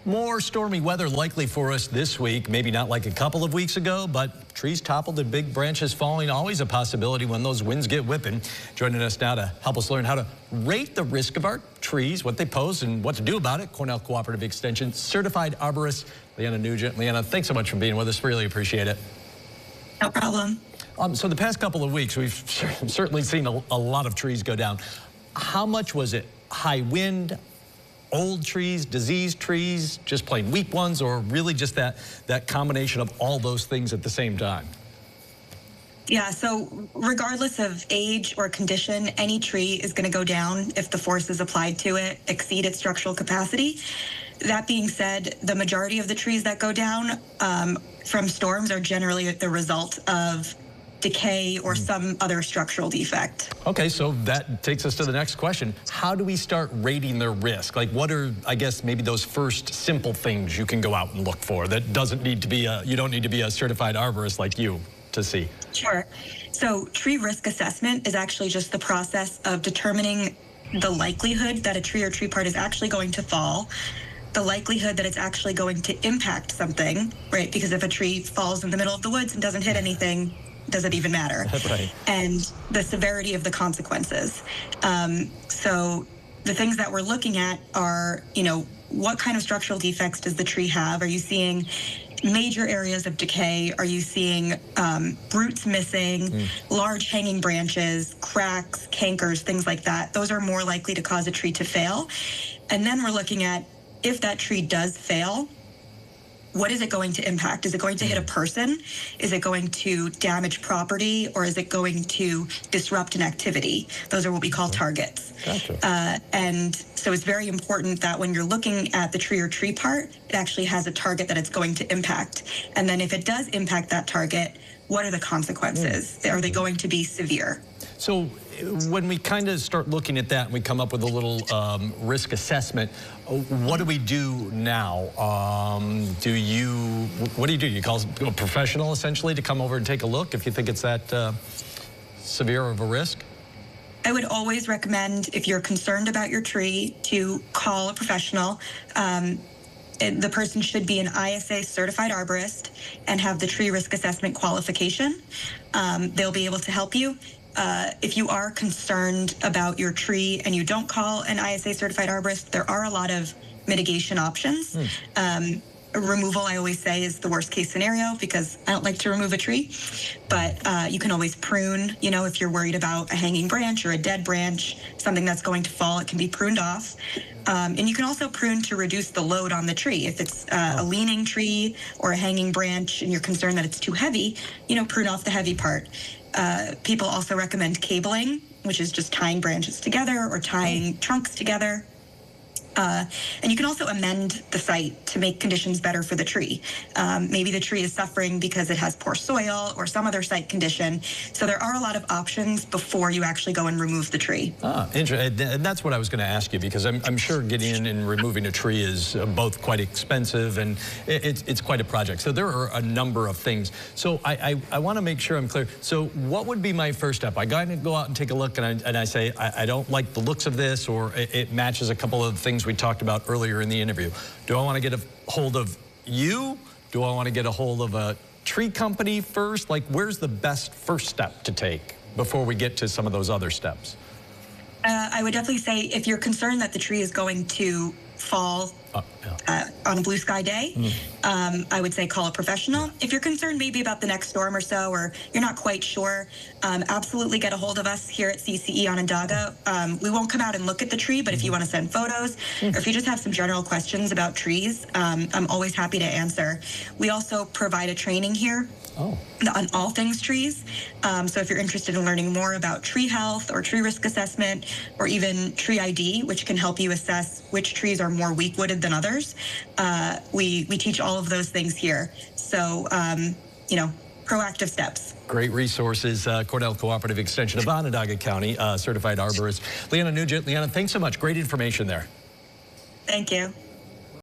More stormy weather likely for us this week. Maybe not like a couple of weeks ago, but trees toppled and big branches falling, always a possibility when those winds get whipping. Joining us now to help us learn how to rate the risk of our trees, what they pose, and what to do about it, Cornell Cooperative Extension certified arborist Leanna Nugent. Leanna, thanks so much for being with us. Really appreciate it. No problem. So the past couple of weeks, we've certainly seen a lot of trees go down. How much was it? High wind, old trees, diseased trees, just plain weak ones, or really just that combination of all those things at the same time? Yeah, so regardless of age or condition, any tree is going to go down if the forces applied to it exceed its structural capacity. That being said, the majority of the trees that go down from storms are generally the result of decay or some other structural defect. Okay, so that takes us to the next question. How do we start rating their risk? Like, what are, I guess, maybe those first simple things you can go out and look for that doesn't need to be you don't need to be a certified arborist like you to see? Sure. So tree risk assessment is actually just the process of determining the likelihood that a tree or tree part is actually going to fall, the likelihood that it's actually going to impact something, right? Because if a tree falls in the middle of the woods and doesn't hit anything, does it even matter? Right. And the severity of the consequences. So the things that we're looking at are, what kind of structural defects does the tree have? Are you seeing major areas of decay? Are you seeing roots missing, large hanging branches, cracks, cankers, things like that? Those are more likely to cause a tree to fail. And then we're looking at, if that tree does fail, what is it going to impact? Is it going to hit a person? Is it going to damage property? Or is it going to disrupt an activity? Those are what we call targets. Gotcha. And so it's very important that when you're looking at the tree or tree part, it actually has a target that it's going to impact. And then if it does impact that target, what are the consequences? Are they going to be severe? So when we kind of start looking at that and we come up with a little risk assessment, what do we do now? What do you do? You call a professional essentially to come over and take a look if you think it's that severe of a risk? I would always recommend, if you're concerned about your tree, to call a professional. The person should be an ISA certified arborist and have the tree risk assessment qualification. They'll be able to help you. If you are concerned about your tree and you don't call an ISA certified arborist, there are a lot of mitigation options. Removal, I always say, is the worst case scenario because I don't like to remove a tree, but you can always prune. If you're worried about a hanging branch or a dead branch, something that's going to fall, it can be pruned off. And you can also prune to reduce the load on the tree. If it's a leaning tree or a hanging branch and you're concerned that it's too heavy, prune off the heavy part. People also recommend cabling, which is just tying branches together or tying trunks together. And you can also amend the site to make conditions better for the tree. Maybe the tree is suffering because it has poor soil or some other site condition. So there are a lot of options before you actually go and remove the tree. Interesting. And that's what I was going to ask you, because I'm sure getting in and removing a tree is both quite expensive and it's quite a project. So there are a number of things. So I want to make sure I'm clear. So what would be my first step? I got to go out and take a look and I say, I don't like the looks of this, or it matches a couple of things we talked about earlier in the interview. Do I want to get a hold of you? Do I want to get a hold of a tree company first? Like, where's the best first step to take before we get to some of those other steps? I would definitely say, if you're concerned that the tree is going to fall on a blue sky day, I would say call a professional. If you're concerned maybe about the next storm or so, or you're not quite sure, absolutely get a hold of us here at CCE Onondaga. We won't come out and look at the tree, but if you want to send photos, or if you just have some general questions about trees, I'm always happy to answer. We also provide a training here on all things trees. So if you're interested in learning more about tree health or tree risk assessment, or even tree ID, which can help you assess which trees are more weak-wooded than others, we teach all of those things here. So, proactive steps. Great resources. Cornell Cooperative Extension of Onondaga County, certified arborist Leanna Nugent. Leanna, thanks so much. Great information there. Thank you.